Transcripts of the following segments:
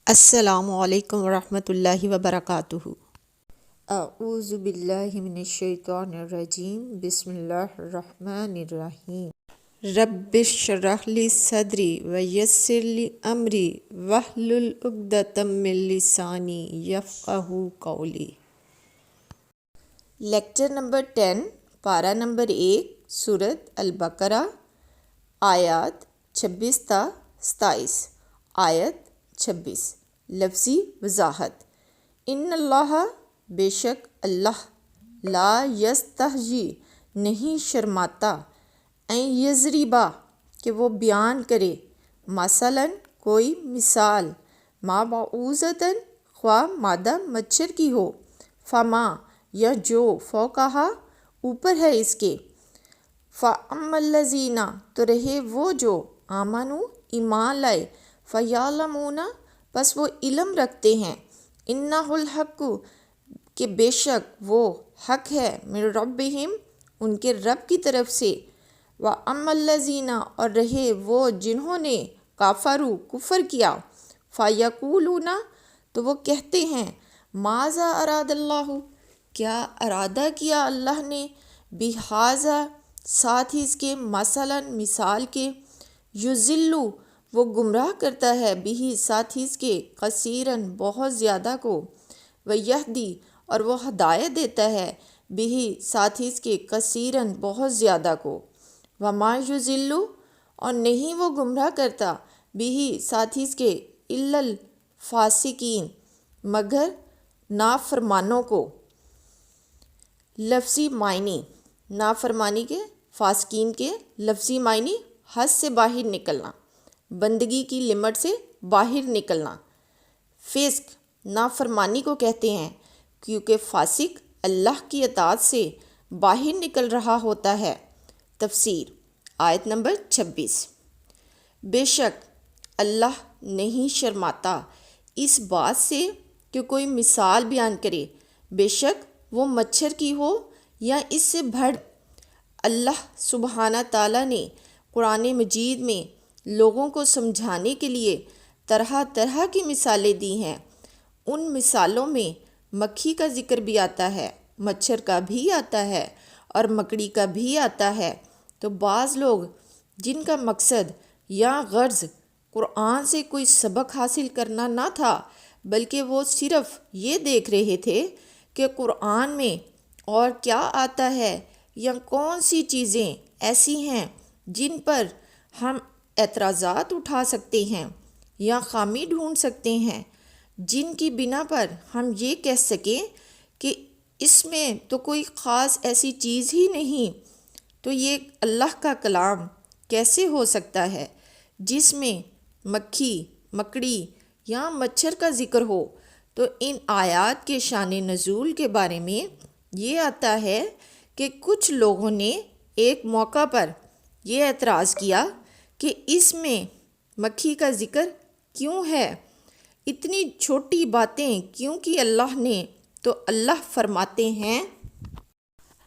السلام علیکم ورحمۃ اللہ وبرکاتہ۔ اعوذ باللہ من الشیطان الرجیم، بسم اللہ الرحمن الرحیم۔ رب اشرح لی صدری ویسر لی امری واحلل عقدۃ من لسانی یفقہوا قولی۔ لیکچر نمبر 10، پارہ نمبر 1، سورۃ البقرہ، آیات 26 تا 27۔ آیت 26، لفظی وضاحت۔ ان اللہ، بے شک اللہ، لا یستحیی، نہیں شرماتا، ان یضربا، کہ وہ بیان کرے، مثلاً کوئی مثال، ما بعوضۃ، خواہ مادہ مچھر کی ہو، فما، یا جو، فوقہا، اوپر ہے اس کے، فاما الذین، تو رہے وہ جو، آمنوا، ایمان لائے، فیعلمون، پس وہ علم رکھتے ہیں، انہ الحق، کہ بے شک وہ حق ہے، من ربہم، ان کے رب کی طرف سے، واما الذین، اور رہے وہ جنہوں نے، کفروا، کفر کیا، فیقولون، تو وہ کہتے ہیں، ماذا اراد اللہ، کیا ارادہ کیا اللہ نے، بہذا، ساتھ ہی اس کے، مثلاً مثال کے، یضل، وہ گمراہ کرتا ہے، بھی، ساتھ ہی اس کے، کثیراً، بہت زیادہ کو، ویہدی، اور وہ ہدایت دیتا ہے، بھی، ساتھ ہی اس کے، کثیراً، بہت زیادہ کو، وما یضل، اور نہیں وہ گمراہ کرتا، بھی، ساتھ ہی اس کے، الا الفاسقین، مگر نافرمانوں کو۔ لفظی معنی، نافرمانی کے، فاسقین کے لفظی معنی، حد سے باہر نکلنا، بندگی کی لمٹ سے باہر نکلنا۔ فسق، نافرمانی کو کہتے ہیں، کیونکہ فاسق اللہ کی اطاعت سے باہر نکل رہا ہوتا ہے۔ تفسیر، آیت نمبر 26۔ بے شک اللہ نہیں شرماتا اس بات سے کہ کوئی مثال بیان کرے، بے شک وہ مچھر کی ہو یا اس سے بڑھ۔ اللہ سبحانہ تعالیٰ نے قرآن مجید میں لوگوں کو سمجھانے کے لیے طرح طرح کی مثالیں دی ہیں۔ ان مثالوں میں مکھی کا ذکر بھی آتا ہے، مچھر کا بھی آتا ہے، اور مکڑی کا بھی آتا ہے۔ تو بعض لوگ جن کا مقصد یا غرض قرآن سے کوئی سبق حاصل کرنا نہ تھا، بلکہ وہ صرف یہ دیکھ رہے تھے کہ قرآن میں اور کیا آتا ہے، یا کون سی چیزیں ایسی ہیں جن پر ہم اعتراضات اٹھا سکتے ہیں یا خامی ڈھونڈ سکتے ہیں، جن کی بنا پر ہم یہ کہہ سکیں کہ اس میں تو کوئی خاص ایسی چیز ہی نہیں، تو یہ اللہ کا کلام کیسے ہو سکتا ہے جس میں مکھی، مکڑی یا مچھر کا ذکر ہو۔ تو ان آیات کے شان نزول کے بارے میں یہ آتا ہے کہ کچھ لوگوں نے ایک موقع پر یہ اعتراض کیا کہ اس میں مکھی کا ذکر کیوں ہے، اتنی چھوٹی باتیں کیوں کی اللہ نے؟ تو اللہ فرماتے ہیں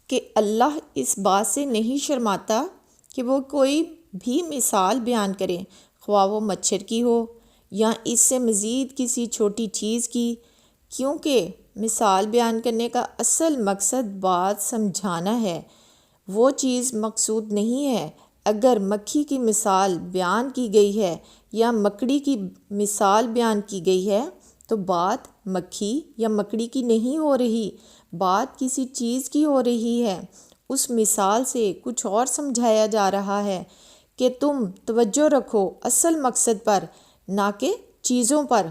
کہ اللہ اس بات سے نہیں شرماتا کہ وہ کوئی بھی مثال بیان کرے، خواہ وہ مچھر کی ہو یا اس سے مزید کسی چھوٹی چیز کی، کیونکہ مثال بیان کرنے کا اصل مقصد بات سمجھانا ہے، وہ چیز مقصود نہیں ہے۔ اگر مکھی کی مثال بیان کی گئی ہے یا مکڑی کی مثال بیان کی گئی ہے تو بات مکھی یا مکڑی کی نہیں ہو رہی، بات کسی چیز کی ہو رہی ہے۔ اس مثال سے کچھ اور سمجھایا جا رہا ہے کہ تم توجہ رکھو اصل مقصد پر، نہ کہ چیزوں پر۔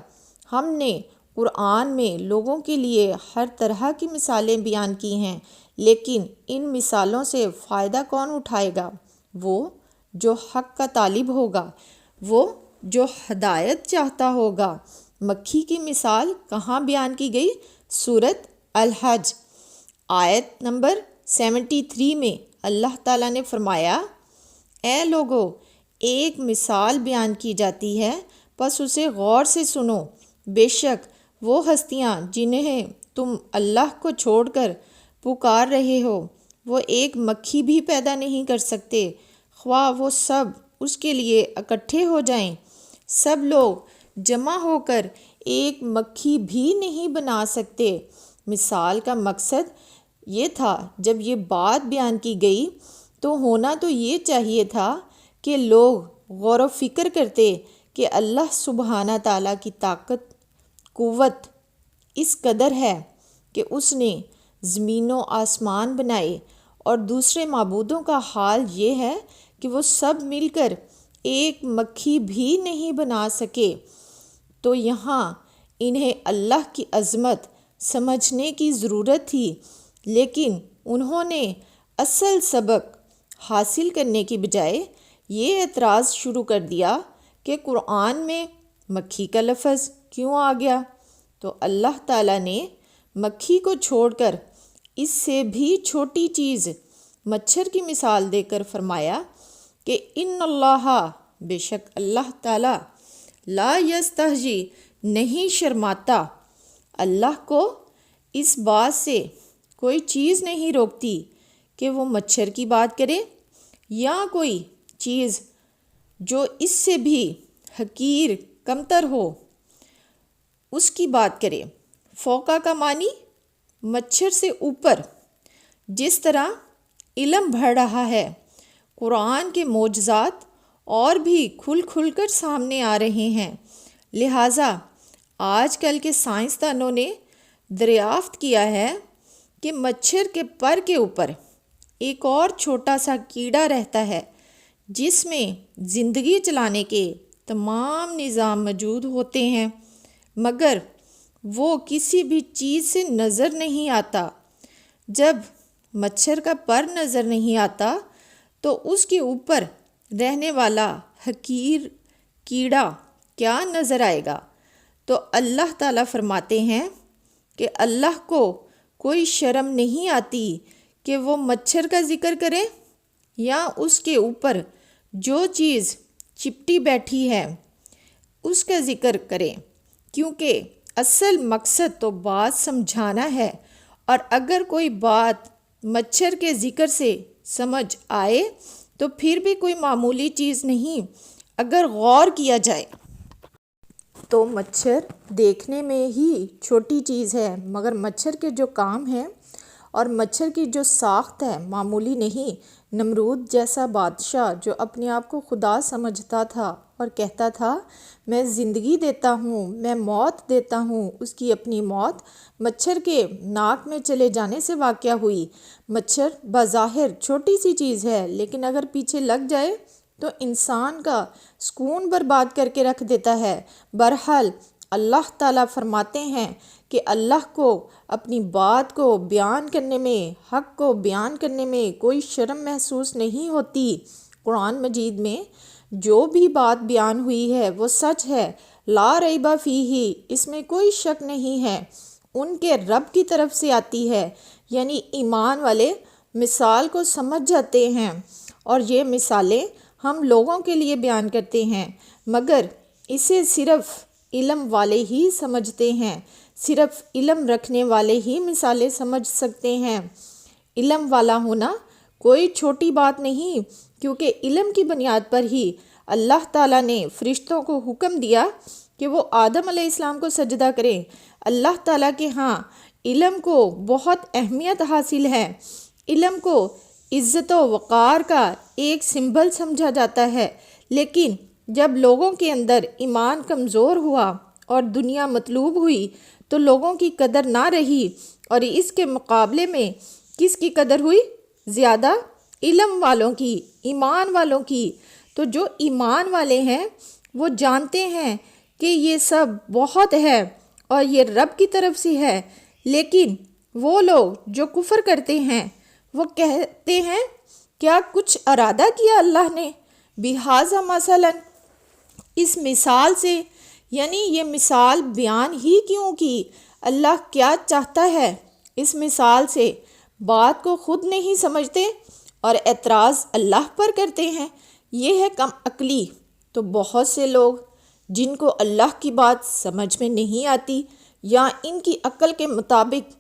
ہم نے قرآن میں لوگوں کے لیے ہر طرح کی مثالیں بیان کی ہیں، لیکن ان مثالوں سے فائدہ کون اٹھائے گا؟ وہ جو حق کا طالب ہوگا، وہ جو ہدایت چاہتا ہوگا۔ مکھی کی مثال کہاں بیان کی گئی؟ سورۃ الحج، آیت نمبر 73 میں اللہ تعالیٰ نے فرمایا، اے لوگو، ایک مثال بیان کی جاتی ہے، پس اسے غور سے سنو۔ بے شک وہ ہستیاں جنہیں تم اللہ کو چھوڑ کر پکار رہے ہو، وہ ایک مکھی بھی پیدا نہیں کر سکتے، خواہ وہ سب اس کے لیے اکٹھے ہو جائیں۔ سب لوگ جمع ہو کر ایک مکھی بھی نہیں بنا سکتے۔ مثال کا مقصد یہ تھا جب یہ بات بیان کی گئی تو ہونا تو یہ چاہیے تھا کہ لوگ غور و فکر کرتے کہ اللہ سبحانہ تعالیٰ کی طاقت قوت اس قدر ہے کہ اس نے زمین و آسمان بنائے، اور دوسرے معبودوں کا حال یہ ہے کہ وہ سب مل کر ایک مکھی بھی نہیں بنا سکے۔ تو یہاں انہیں اللہ کی عظمت سمجھنے کی ضرورت تھی، لیکن انہوں نے اصل سبق حاصل کرنے کی بجائے یہ اعتراض شروع کر دیا کہ قرآن میں مکھی کا لفظ کیوں آ گیا؟ تو اللہ تعالیٰ نے مکھی کو چھوڑ کر اس سے بھی چھوٹی چیز مچھر کی مثال دے کر فرمایا کہ ان اللہ، بے شک اللہ تعالیٰ، لا یستحجی، نہیں شرماتا۔ اللہ کو اس بات سے کوئی چیز نہیں روکتی کہ وہ مچھر کی بات کرے یا کوئی چیز جو اس سے بھی حقیر کمتر ہو اس کی بات کرے۔ فوقہ کا معنی مچھر سے اوپر۔ جس طرح علم بڑھ رہا ہے، قرآن کے معجزات اور بھی کھل کھل کر سامنے آ رہے ہیں، لہٰذا آج کل کے سائنسدانوں نے دریافت کیا ہے کہ مچھر کے پر کے اوپر ایک اور چھوٹا سا کیڑا رہتا ہے جس میں زندگی چلانے کے تمام نظام موجود ہوتے ہیں، مگر وہ کسی بھی چیز سے نظر نہیں آتا۔ جب مچھر کا پر نظر نہیں آتا تو اس کے اوپر رہنے والا حقیر کیڑا کیا نظر آئے گا؟ تو اللہ تعالیٰ فرماتے ہیں کہ اللہ کو کوئی شرم نہیں آتی کہ وہ مچھر کا ذکر کرے یا اس کے اوپر جو چیز چپٹی بیٹھی ہے اس کا ذکر کرے، کیونکہ اصل مقصد تو بات سمجھانا ہے، اور اگر کوئی بات مچھر کے ذکر سے سمجھ آئے تو پھر بھی کوئی معمولی چیز نہیں۔ اگر غور کیا جائے تو مچھر دیکھنے میں ہی چھوٹی چیز ہے، مگر مچھر کے جو کام ہیں اور مچھر کی جو ساخت ہے معمولی نہیں۔ نمرود جیسا بادشاہ جو اپنے آپ کو خدا سمجھتا تھا اور کہتا تھا میں زندگی دیتا ہوں، میں موت دیتا ہوں، اس کی اپنی موت مچھر کے ناک میں چلے جانے سے واقع ہوئی۔ مچھر بظاہر چھوٹی سی چیز ہے، لیکن اگر پیچھے لگ جائے تو انسان کا سکون برباد کر کے رکھ دیتا ہے۔ بہرحال اللہ تعالیٰ فرماتے ہیں کہ اللہ کو اپنی بات کو بیان کرنے میں، حق کو بیان کرنے میں کوئی شرم محسوس نہیں ہوتی۔ قرآن مجید میں جو بھی بات بیان ہوئی ہے وہ سچ ہے، لا ریب فیہ، اس میں کوئی شک نہیں ہے، ان کے رب کی طرف سے آتی ہے، یعنی ایمان والے مثال کو سمجھ جاتے ہیں، اور یہ مثالیں ہم لوگوں کے لیے بیان کرتے ہیں، مگر اسے صرف علم والے ہی سمجھتے ہیں، صرف علم رکھنے والے ہی مثالیں سمجھ سکتے ہیں۔ علم والا ہونا کوئی چھوٹی بات نہیں، کیونکہ علم کی بنیاد پر ہی اللہ تعالیٰ نے فرشتوں کو حکم دیا کہ وہ آدم علیہ السلام کو سجدہ کریں۔ اللہ تعالیٰ کے ہاں علم کو بہت اہمیت حاصل ہے، علم کو عزت و وقار کا ایک سمبل سمجھا جاتا ہے، لیکن جب لوگوں کے اندر ایمان کمزور ہوا اور دنیا مطلوب ہوئی تو لوگوں کی قدر نہ رہی، اور اس کے مقابلے میں کس کی قدر ہوئی؟ زیادہ علم والوں کی، ایمان والوں کی۔ تو جو ایمان والے ہیں وہ جانتے ہیں کہ یہ سب بہت ہے اور یہ رب کی طرف سے ہے، لیکن وہ لوگ جو کفر کرتے ہیں وہ کہتے ہیں کیا کچھ ارادہ کیا اللہ نے بہذا مثلا، اس مثال سے، یعنی یہ مثال بیان ہی کیوں کی؟ اللہ کیا چاہتا ہے اس مثال سے؟ بات کو خود نہیں سمجھتے اور اعتراض اللہ پر کرتے ہیں، یہ ہے کم عقلی۔ تو بہت سے لوگ جن کو اللہ کی بات سمجھ میں نہیں آتی یا ان کی عقل کے مطابق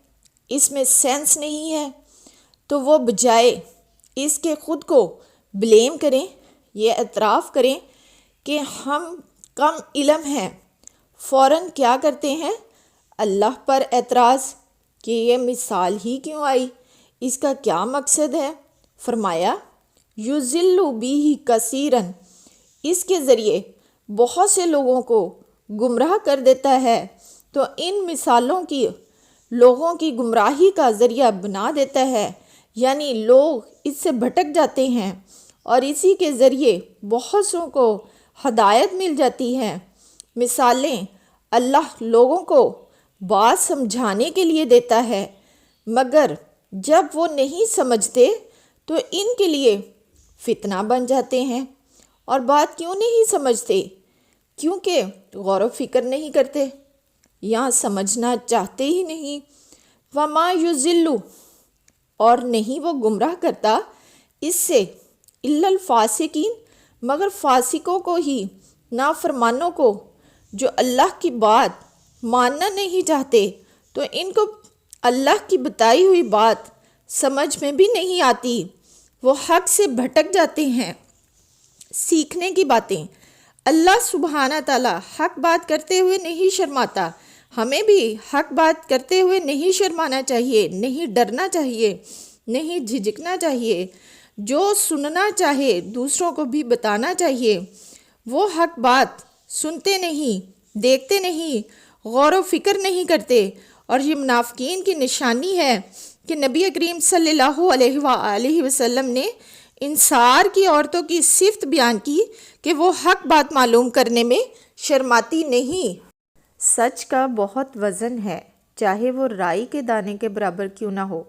اس میں سینس نہیں ہے، تو وہ بجائے اس کے خود کو بلیم کریں، یہ اعتراف کریں کہ ہم کم علم ہیں، فوراً کیا کرتے ہیں؟ اللہ پر اعتراض کہ یہ مثال ہی کیوں آئی، اس کا کیا مقصد ہے؟ فرمایا یُضِلُّ بِہِ کثیرن، اس کے ذریعے بہت سے لوگوں کو گمراہ کر دیتا ہے، تو ان مثالوں کی لوگوں کی گمراہی کا ذریعہ بنا دیتا ہے، یعنی لوگ اس سے بھٹک جاتے ہیں اور اسی کے ذریعے بہت سوں کو ہدایت مل جاتی ہے۔ مثالیں اللہ لوگوں کو بات سمجھانے کے لیے دیتا ہے، مگر جب وہ نہیں سمجھتے تو ان کے لیے فتنہ بن جاتے ہیں۔ اور بات کیوں نہیں سمجھتے؟ کیونکہ غور و فکر نہیں کرتے یا سمجھنا چاہتے ہی نہیں۔ وما یضل، اور نہیں وہ گمراہ کرتا اس سے الا الفاسقین، مگر فاسقوں کو ہی، نافرمانوں کو، جو اللہ کی بات ماننا نہیں چاہتے، تو ان کو اللہ کی بتائی ہوئی بات سمجھ میں بھی نہیں آتی، وہ حق سے بھٹک جاتے ہیں۔ سیکھنے کی باتیں، اللہ سبحانہ تعالیٰ حق بات کرتے ہوئے نہیں شرماتا، ہمیں بھی حق بات کرتے ہوئے نہیں شرمانا چاہیے، نہیں ڈرنا چاہیے، نہیں جھجکنا چاہیے۔ جو سننا چاہے دوسروں کو بھی بتانا چاہیے۔ وہ حق بات سنتے نہیں، دیکھتے نہیں، غور و فکر نہیں کرتے، اور یہ منافقین کی نشانی ہے کہ نبی کریم صلی اللہ علیہ وآلہ وسلم نے انصار کی عورتوں کی صفت بیان کی کہ وہ حق بات معلوم کرنے میں شرماتی نہیں۔ سچ کا بہت وزن ہے، چاہے وہ رائی کے دانے کے برابر کیوں نہ ہو۔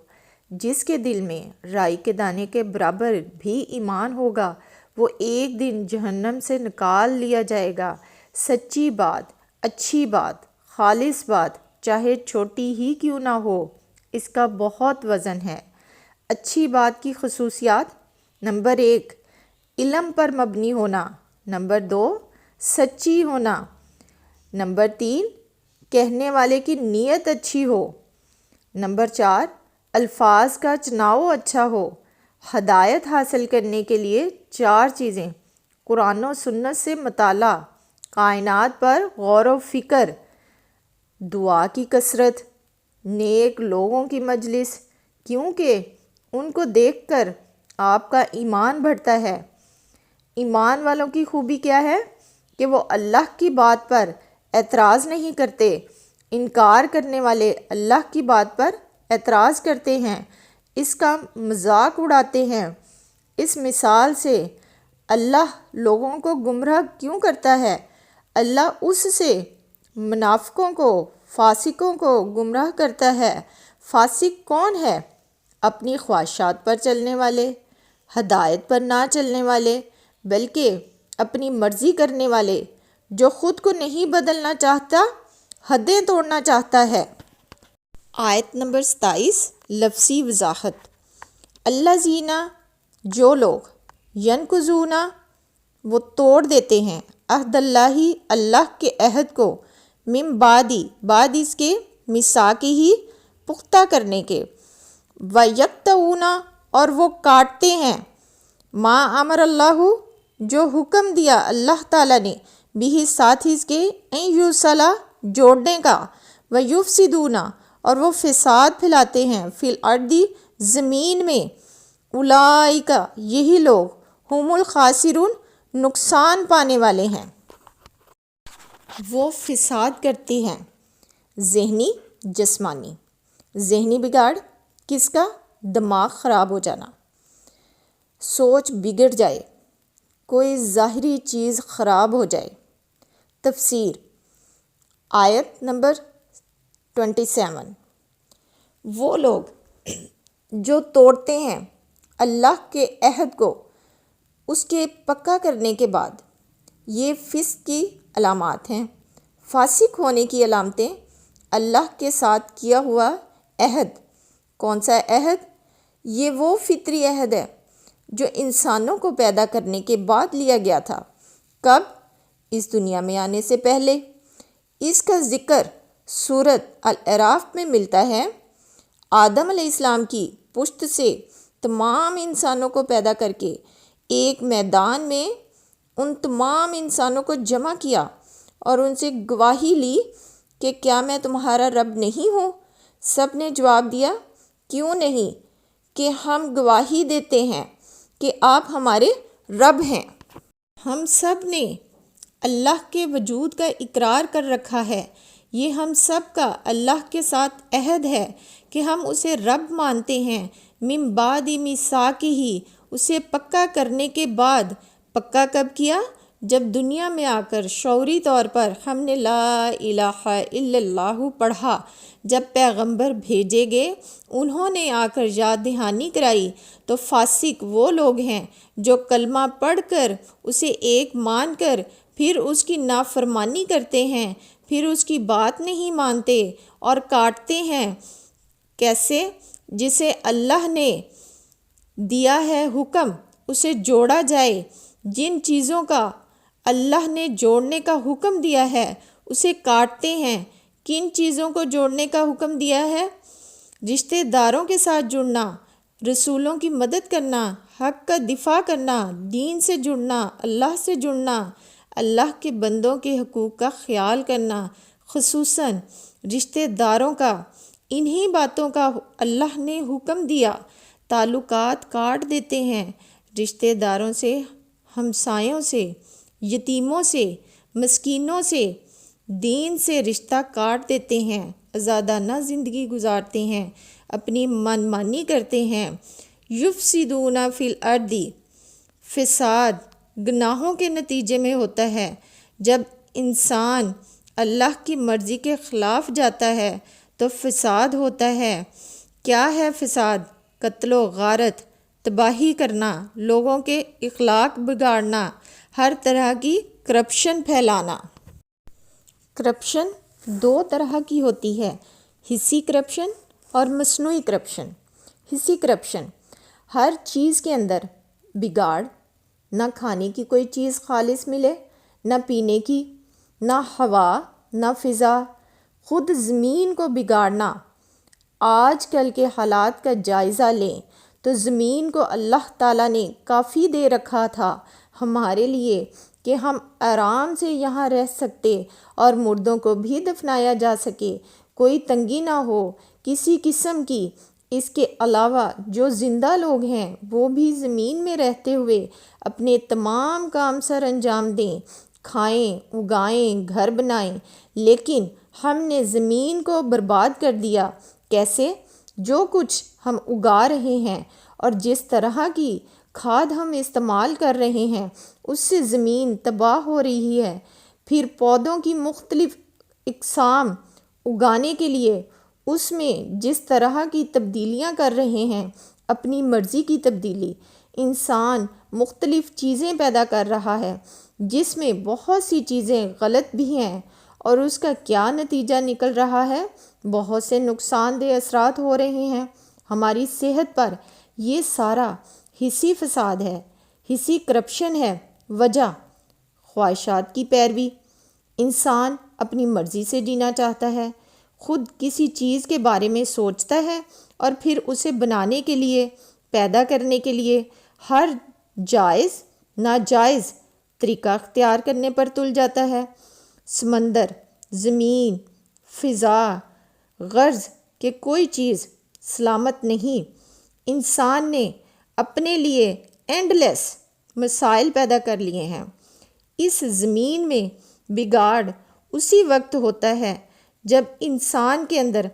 جس کے دل میں رائی کے دانے کے برابر بھی ایمان ہوگا، وہ ایک دن جہنم سے نکال لیا جائے گا۔ سچی بات، اچھی بات، خالص بات، چاہے چھوٹی ہی کیوں نہ ہو، اس کا بہت وزن ہے۔ اچھی بات کی خصوصیات: نمبر 1، علم پر مبنی ہونا۔ نمبر 2، سچی ہونا۔ نمبر 3، کہنے والے کی نیت اچھی ہو۔ نمبر 4، الفاظ کا چناؤ اچھا ہو۔ ہدایت حاصل کرنے کے لیے 4 چیزیں: قرآن و سنت سے مطالعہ، کائنات پر غور و فکر، دعا کی کثرت، نیک لوگوں کی مجلس، کیونکہ ان کو دیکھ کر آپ کا ایمان بڑھتا ہے۔ ایمان والوں کی خوبی کیا ہے کہ وہ اللہ کی بات پر اعتراض نہیں کرتے۔ انکار کرنے والے اللہ کی بات پر اعتراض کرتے ہیں، اس کا مذاق اڑاتے ہیں۔ اس مثال سے اللہ لوگوں کو گمراہ کیوں کرتا ہے؟ اللہ اس سے منافقوں کو، فاسقوں کو گمراہ کرتا ہے۔ فاسق کون ہے؟ اپنی خواہشات پر چلنے والے، ہدایت پر نہ چلنے والے، بلکہ اپنی مرضی کرنے والے، جو خود کو نہیں بدلنا چاہتا، حدیں توڑنا چاہتا ہے۔ آیت نمبر 27، لفظی وضاحت۔ الذین، جو لوگ، ینقضون، وہ توڑ دیتے ہیں، عہد اللہ، اللہ کے عہد کو، من بعد اس کے، میثاقہ، پختہ کرنے کے، ویقطعون، اور وہ کاٹتے ہیں، ما امر اللہ، جو حکم دیا اللہ تعالیٰ نے، بھی ساتھ اس کے، ان یوصل، جوڑنے کا، ویفسدون، اور وہ فساد پھیلاتے ہیں، فی الارض، زمین میں، اولئک، یہی لوگ، ہم الخاسرون، نقصان پانے والے ہیں۔ وہ فساد کرتے ہیں، ذہنی، جسمانی۔ ذہنی بگاڑ کس کا؟ دماغ خراب ہو جانا، سوچ بگڑ جائے، کوئی ظاہری چیز خراب ہو جائے۔ تفسیر، آیت نمبر 27، وہ لوگ جو توڑتے ہیں اللہ کے عہد کو اس کے پکا کرنے کے بعد، یہ فسق کی علامات ہیں۔ فاسق ہونے کی علامتیں: اللہ کے ساتھ کیا ہوا عہد۔ کون سا عہد؟ یہ وہ فطری عہد ہے جو انسانوں کو پیدا کرنے کے بعد لیا گیا تھا۔ کب؟ اس دنیا میں آنے سے پہلے۔ اس کا ذکر سورۃ الاعراف میں ملتا ہے۔ آدم علیہ السلام کی پشت سے تمام انسانوں کو پیدا کر کے ایک میدان میں ان تمام انسانوں کو جمع کیا اور ان سے گواہی لی کہ کیا میں تمہارا رب نہیں ہوں؟ سب نے جواب دیا کیوں نہیں، کہ ہم گواہی دیتے ہیں کہ آپ ہمارے رب ہیں۔ ہم سب نے اللہ کے وجود کا اقرار کر رکھا ہے، یہ ہم سب کا اللہ کے ساتھ عہد ہے کہ ہم اسے رب مانتے ہیں، من بعد میثاقہ، اسے پکا کرنے کے بعد۔ پکا کب کیا؟ جب دنیا میں آ کر شعوری طور پر ہم نے لا الہ الا اللہ پڑھا، جب پیغمبر بھیجے گئے انہوں نے آ کر یاد دہانی کرائی، تو فاسق وہ لوگ ہیں جو کلمہ پڑھ کر اسے ایک مان کر پھر اس کی نافرمانی کرتے ہیں، پھر اس کی بات نہیں مانتے اور کاٹتے ہیں۔ کیسے؟ جسے اللہ نے دیا ہے حکم اسے جوڑا جائے، جن چیزوں کا اللہ نے جوڑنے کا حکم دیا ہے اسے کاٹتے ہیں۔ کن چیزوں کو جوڑنے کا حکم دیا ہے؟ رشتہ داروں کے ساتھ جڑنا، رسولوں کی مدد کرنا، حق کا دفاع کرنا، دین سے جڑنا، اللہ سے جڑنا، اللہ کے بندوں کے حقوق کا خیال کرنا، خصوصاً رشتہ داروں کا۔ انہی باتوں کا اللہ نے حکم دیا۔ تعلقات کاٹ دیتے ہیں، رشتہ داروں سے، ہمسایوں سے، یتیموں سے، مسکینوں سے، دین سے رشتہ کاٹ دیتے ہیں، آزادانہ زندگی گزارتے ہیں، اپنی من مانی کرتے ہیں۔ یفسدون فی الارض، فساد گناہوں کے نتیجے میں ہوتا ہے۔ جب انسان اللہ کی مرضی کے خلاف جاتا ہے تو فساد ہوتا ہے۔ کیا ہے فساد؟ قتل و غارت، تباہی کرنا، لوگوں کے اخلاق بگاڑنا، ہر طرح کی کرپشن پھیلانا۔ کرپشن دو طرح کی ہوتی ہے، حصی کرپشن اور مصنوعی کرپشن۔ حصی کرپشن، ہر چیز کے اندر بگاڑ، نہ کھانے کی کوئی چیز خالص ملے، نہ پینے کی، نہ ہوا، نہ فضا، خود زمین کو بگاڑنا۔ آج کل کے حالات کا جائزہ لیں تو زمین کو اللہ تعالیٰ نے کافی دے رکھا تھا ہمارے لیے کہ ہم آرام سے یہاں رہ سکتے اور مردوں کو بھی دفنایا جا سکے، کوئی تنگی نہ ہو کسی قسم کی۔ اس کے علاوہ جو زندہ لوگ ہیں وہ بھی زمین میں رہتے ہوئے اپنے تمام کام سر انجام دیں، کھائیں، اگائیں، گھر بنائیں، لیکن ہم نے زمین کو برباد کر دیا۔ کیسے؟ جو کچھ ہم اگا رہے ہیں اور جس طرح کی کھاد ہم استعمال کر رہے ہیں اس سے زمین تباہ ہو رہی ہے۔ پھر پودوں کی مختلف اقسام اگانے کے لیے اس میں جس طرح کی تبدیلیاں کر رہے ہیں، اپنی مرضی کی تبدیلی، انسان مختلف چیزیں پیدا کر رہا ہے جس میں بہت سی چیزیں غلط بھی ہیں، اور اس کا کیا نتیجہ نکل رہا ہے؟ بہت سے نقصان دہ اثرات ہو رہے ہیں ہماری صحت پر۔ یہ سارا حصی فساد ہے، حصی کرپشن ہے۔ وجہ خواہشات کی پیروی، انسان اپنی مرضی سے جینا چاہتا ہے، خود کسی چیز کے بارے میں سوچتا ہے اور پھر اسے بنانے کے لیے، پیدا کرنے کے لیے ہر جائز ناجائز طریقہ اختیار کرنے پر تل جاتا ہے۔ سمندر، زمین، فضا، غرض کہ کوئی چیز سلامت نہیں۔ انسان نے اپنے لیے اینڈلیس مسائل پیدا کر لیے ہیں۔ اس زمین میں بگاڑ اسی وقت ہوتا ہے جب انسان کے اندر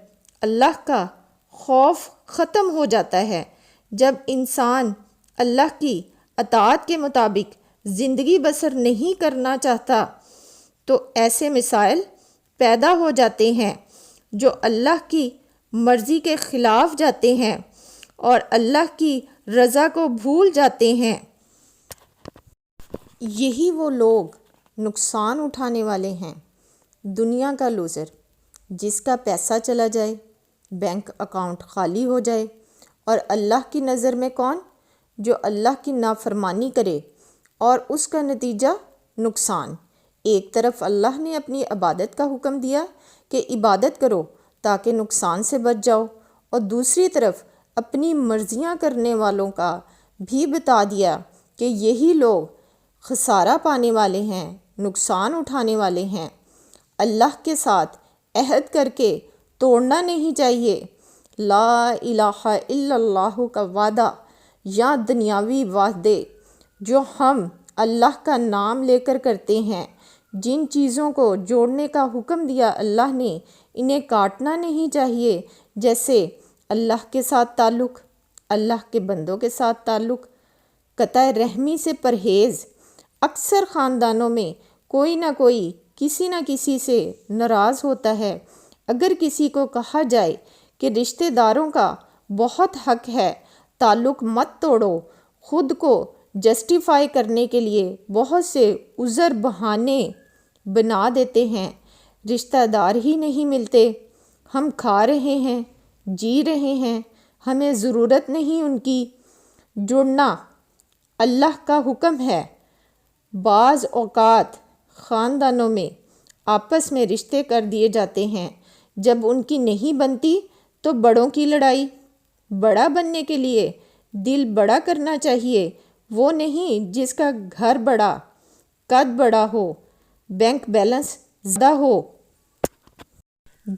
اللہ کا خوف ختم ہو جاتا ہے، جب انسان اللہ کی اطاعت کے مطابق زندگی بسر نہیں کرنا چاہتا تو ایسے مسائل پیدا ہو جاتے ہیں جو اللہ کی مرضی کے خلاف جاتے ہیں اور اللہ کی رضا کو بھول جاتے ہیں۔ یہی وہ لوگ نقصان اٹھانے والے ہیں، دنیا کا لوزر، جس کا پیسہ چلا جائے، بینک اکاؤنٹ خالی ہو جائے، اور اللہ کی نظر میں کون؟ جو اللہ کی نافرمانی کرے اور اس کا نتیجہ نقصان۔ ایک طرف اللہ نے اپنی عبادت کا حکم دیا کہ عبادت کرو تاکہ نقصان سے بچ جاؤ، اور دوسری طرف اپنی مرضیاں کرنے والوں کا بھی بتا دیا کہ یہی لوگ خسارہ پانے والے ہیں، نقصان اٹھانے والے ہیں۔ اللہ کے ساتھ عہد کر کے توڑنا نہیں چاہیے۔ لا الہ الا اللہ کا وعدہ یا دنیاوی وعدے جو ہم اللہ کا نام لے کر کرتے ہیں، جن چیزوں کو جوڑنے کا حکم دیا اللہ نے، انہیں کاٹنا نہیں چاہیے، جیسے اللہ کے ساتھ تعلق، اللہ کے بندوں کے ساتھ تعلق، قطع رحمی سے پرہیز۔ اکثر خاندانوں میں کوئی نہ کوئی کسی نہ کسی سے ناراض ہوتا ہے۔ اگر کسی کو کہا جائے کہ رشتہ داروں کا بہت حق ہے، تعلق مت توڑو، خود کو جسٹیفائی کرنے کے لیے بہت سے عذر بہانے بنا دیتے ہیں۔ رشتہ دار ہی نہیں ملتے، ہم کھا رہے ہیں، جی رہے ہیں، ہمیں ضرورت نہیں ان کی۔ جڑنا اللہ کا حکم ہے۔ بعض اوقات خاندانوں میں آپس میں رشتے کر دیے جاتے ہیں، جب ان کی نہیں بنتی تو بڑوں کی لڑائی۔ بڑا بننے کے لیے دل بڑا کرنا چاہیے، وہ نہیں جس کا گھر بڑا، قد بڑا ہو، بینک بیلنس زیادہ ہو۔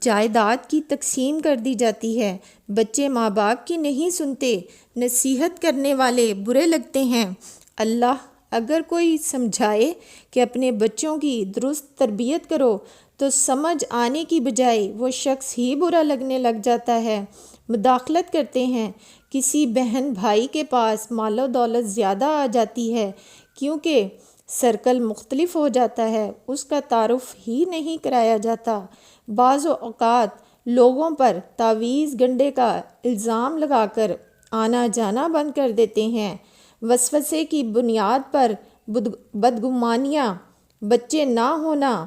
جائیداد کی تقسیم کر دی جاتی ہے، بچے ماں باپ کی نہیں سنتے، نصیحت کرنے والے برے لگتے ہیں۔ اللہ اگر کوئی سمجھائے کہ اپنے بچوں کی درست تربیت کرو تو سمجھ آنے کی بجائے وہ شخص ہی برا لگنے لگ جاتا ہے۔ مداخلت کرتے ہیں۔ کسی بہن بھائی کے پاس مال و دولت زیادہ آ جاتی ہے، کیونکہ سرکل مختلف ہو جاتا ہے، اس کا تعارف ہی نہیں کرایا جاتا۔ بعض اوقات لوگوں پر تعویذ گنڈے کا الزام لگا کر آنا جانا بند کر دیتے ہیں۔ وسوسے کی بنیاد پر بدگمانیاں، بچے نہ ہونا۔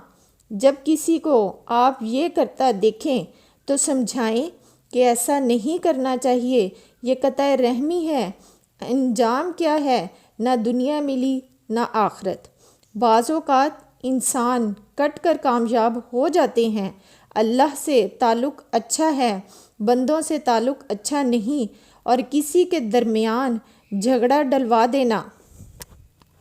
جب کسی کو آپ یہ کرتا دیکھیں تو سمجھائیں کہ ایسا نہیں کرنا چاہیے، یہ قطع رحمی ہے۔ انجام کیا ہے؟ نہ دنیا ملی نہ آخرت۔ بعض اوقات انسان کٹ کر کامیاب ہو جاتے ہیں۔ اللہ سے تعلق اچھا ہے، بندوں سے تعلق اچھا نہیں، اور کسی کے درمیان جھگڑا ڈلوا دینا